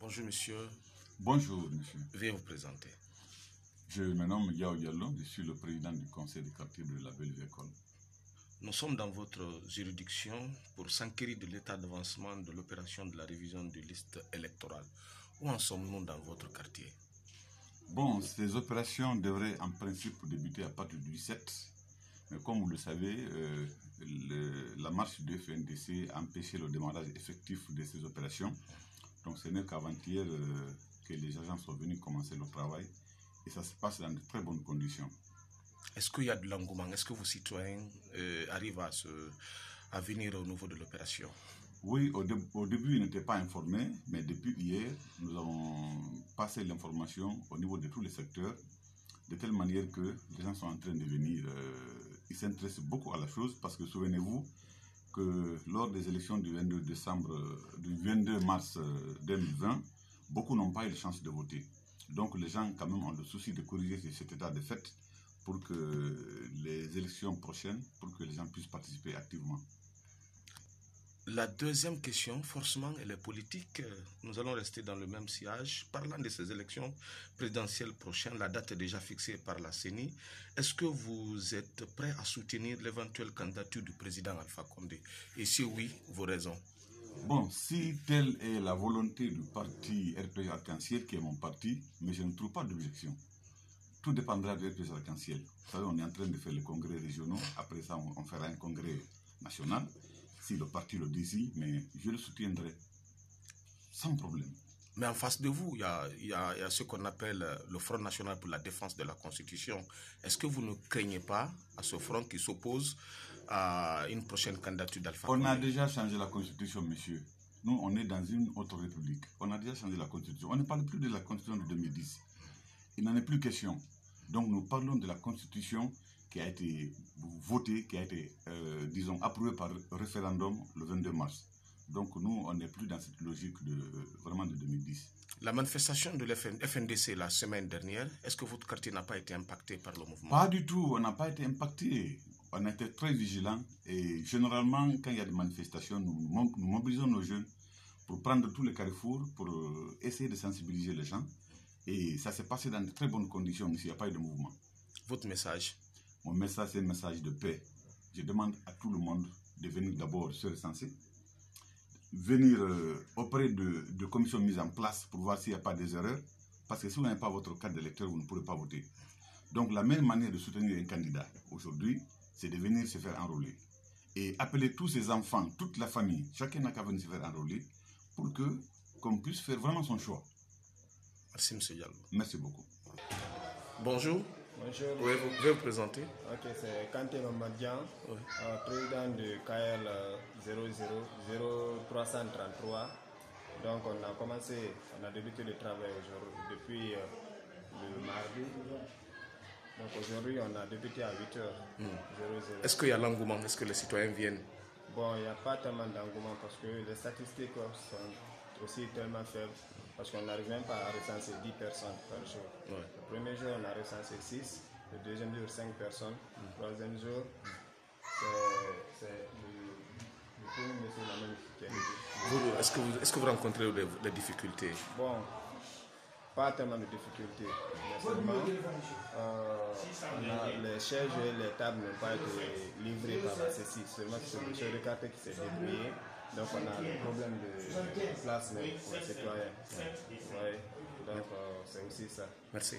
Bonjour monsieur. Bonjour monsieur. Veuillez vous présenter. Je me nomme Yao Diallo, je suis le président du conseil de quartier de la Belle-École. Nous sommes dans votre juridiction pour s'enquérir de l'état d'avancement de l'opération de la révision de liste électorale. Où en sommes-nous dans votre quartier? Bon, ces opérations devraient en principe débuter à partir du 7. Mais comme vous le savez, la marche du FNDC a empêché le démarrage effectif de ces opérations. Donc ce n'est qu'avant-hier que les agents sont venus commencer le travail et ça se passe dans de très bonnes conditions. Est-ce qu'il y a de l'engouement? Est-ce que vos citoyens arrivent à venir au niveau de l'opération? Oui, au début, ils n'étaient pas informés, mais depuis hier, nous avons passé l'information au niveau de tous les secteurs, de telle manière que les gens sont en train de venir. Ils s'intéressent beaucoup à la chose parce que souvenez-vous que lors des élections du 22 mars 2020, beaucoup n'ont pas eu la chance de voter. Donc les gens quand même ont le souci de corriger cet état de fait pour que les élections prochaines, pour que les gens puissent participer activement. La deuxième question, forcément, elle est politique. Nous allons rester dans le même sillage. Parlant de ces élections présidentielles prochaines, la date est déjà fixée par la CENI. Est-ce que vous êtes prêt à soutenir l'éventuelle candidature du président Alpha Condé? Et si oui, vos raisons? Bon, si telle est la volonté du parti RPG Arc-en-Ciel, qui est mon parti, mais je ne trouve pas d'objection. Tout dépendra de RPG Arc-en-Ciel. Vous savez, on est en train de faire les congrès régionaux. Après ça, on fera un congrès national. Si le parti le désire, mais je le soutiendrai sans problème. Mais en face de vous, il y a ce qu'on appelle le Front National pour la Défense de la Constitution. Est-ce que vous ne craignez pas à ce front qui s'oppose à une prochaine candidature d'Alpha Condé? On a déjà changé la Constitution, monsieur. Nous, on est dans une autre république. On a déjà changé la Constitution. On ne parle plus de la Constitution de 2010. Il n'en est plus question. Donc, nous parlons de la Constitution qui a été votée, qui a été, disons, approuvée par référendum le 22 mars. Donc, nous, on n'est plus dans cette logique vraiment de 2010. La manifestation de l'FNDC la semaine dernière, est-ce que votre quartier n'a pas été impacté par le mouvement? Pas du tout, on n'a pas été impacté. On a été très vigilants et généralement, quand il y a des manifestations, nous mobilisons nos jeunes pour prendre tous les carrefours, pour essayer de sensibiliser les gens. Et ça s'est passé dans de très bonnes conditions, il n'y a pas eu de mouvement. Votre message? Mon message, c'est un message de paix. Je demande à tout le monde de venir d'abord se recenser, venir auprès de commissions mises en place pour voir s'il n'y a pas des erreurs. Parce que si vous n'avez pas votre carte d'électeur, vous ne pourrez pas voter. Donc la meilleure manière de soutenir un candidat aujourd'hui, c'est de venir se faire enrôler. Et appeler tous ses enfants, toute la famille, chacun n'a qu'à venir se faire enrôler pour qu'on puisse faire vraiment son choix. Merci, M. Diallo. Merci beaucoup. Bonjour. Bonjour. Oui, vous pouvez vous présenter? Ok, c'est Kanté Mamadian, Oui. président de KL 00333. Donc on a débuté le travail aujourd'hui, depuis le mardi. Donc aujourd'hui on a débuté à 8h00. Est-ce qu'il y a l'engouement? Est-ce que les citoyens viennent? Bon, il n'y a pas tellement d'engouement parce que les statistiques sont aussi tellement faibles. Parce qu'on n'arrive même pas à recenser 10 personnes par jour. Ouais. Le premier jour, on a recensé 6. Le deuxième jour, 5 personnes. Le troisième jour, c'est le premier monsieur qui a dit. Est-ce que vous rencontrez des difficultés? Bon, pas tellement de difficultés. Mais seulement, les chaises et les tables n'ont pas été livrées par la CECI. Seulement, c'est le chef de quartier qui s'est débrouillé. Donc on a le problème de place pour les citoyens. Ouais. Donc c'est aussi ça. Merci.